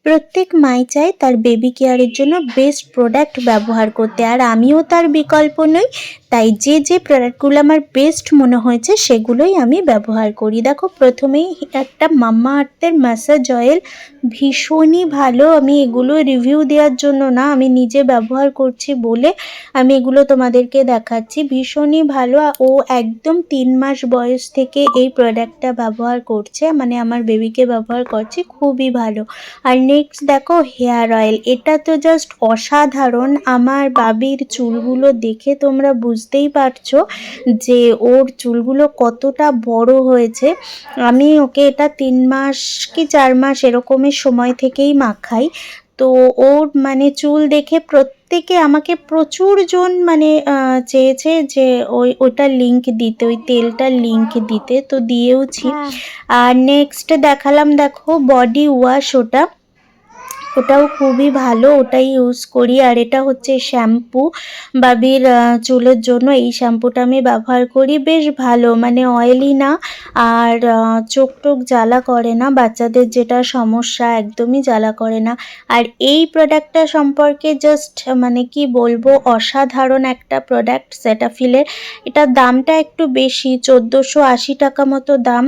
প্রত্যেক মাই চায় তার বেবি কেয়ারের জন্য বেস্ট প্রোডাক্ট ব্যবহার করতে, আর আমিও তার বিকল্প নই। তাই যে প্রোডাক্টগুলো আমার বেস্ট মনে হয়েছে সেগুলোই আমি ব্যবহার করি। দেখো, প্রথমেই একটা মাম্মা আর্থের ম্যাসাজ অয়েল, ভীষণই ভালো। আমি এগুলো রিভিউ দেওয়ার জন্য না, আমি নিজে ব্যবহার করছি বলে আমি এগুলো তোমাদেরকে দেখাচ্ছি। ভীষণই ভালো। ও একদম 3 মাস বয়স থেকে এই প্রোডাক্টটা ব্যবহার করছে, মানে আমার বেবিকে ব্যবহার করছে, খুবই ভালো। আর নেক্সট দেখো, হেয়ার অয়েল, এটা তো জাস্ট অসাধারণ। আমার বাবির চুলগুলো দেখে তোমরা বুঝতেই পারছো যে ওর চুলগুলো কতটা বড় হয়েছে। আমি ওকে এটা 3 মাস কি 4 মাস এরকমের সময় থেকেই মাখাই। তো ওর মানে চুল দেখে প্রত্যেকে আমাকে প্রচুর জন মানে চেয়েছে যে ওইটার লিঙ্ক দিতে, ওই তেলটার লিঙ্ক দিতে, তো দিয়েওছি। আর নেক্সট দেখালাম, দেখো বডি ওয়াশ, ওটাও খুবই ভালো, ওটাই ইউজ করি। আর এটা হচ্ছে শ্যাম্পু বাবির চুলের জন্য। এই শ্যাম্পুটা আমি ব্যবহার করি, বেশ ভালো, মানে অয়েলি না, আর চোখ টোক জ্বালা করে না, বাচ্চাদের যেটা সমস্যা একদমই জ্বালা করে না। আর এই প্রোডাক্টটা সম্পর্কে জাস্ট মানে কি বলবো, অসাধারণ একটা প্রোডাক্ট সেটাফিলের। এটার দামটা একটু বেশি, 1480 টাকা মতো দাম,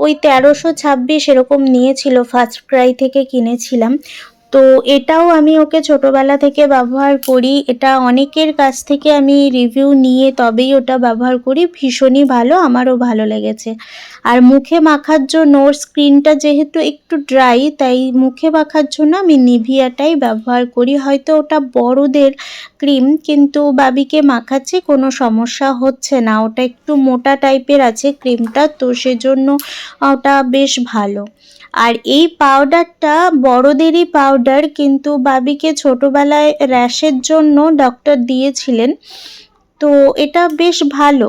ওই 1326 এরকম নিয়েছিল, ফার্স্ট ক্রাই থেকে কিনেছিলাম। তো এটাও আমি ওকে ছোটোবেলা থেকে ব্যবহার করি, এটা অনেকের কাছ থেকে আমি রিভিউ নিয়ে তবেই ওটা ব্যবহার করি, ভীষণই ভালো, আমারও ভালো লেগেছে। আর মুখে মাখার জন্য, ওর স্কিনটা যেহেতু একটু ড্রাই, তাই মুখে মাখার জন্য আমি নিভিয়াটাই ব্যবহার করি। হয়তো ওটা বড়দের ক্রিম, কিন্তু বাবিকে মাখাচ্ছে কোনো সমস্যা হচ্ছে না, ওটা একটু মোটা টাইপের আছে ক্রিমটা, তো সেজন্য ওটা বেশ ভালো। আর এই পাউডারটা বড়দেরই পাউডার, কিন্তু বাবিকে ছোটোবেলায় র্যাশের জন্য ডক্টর দিয়েছিলেন, তো এটা বেশ ভালো।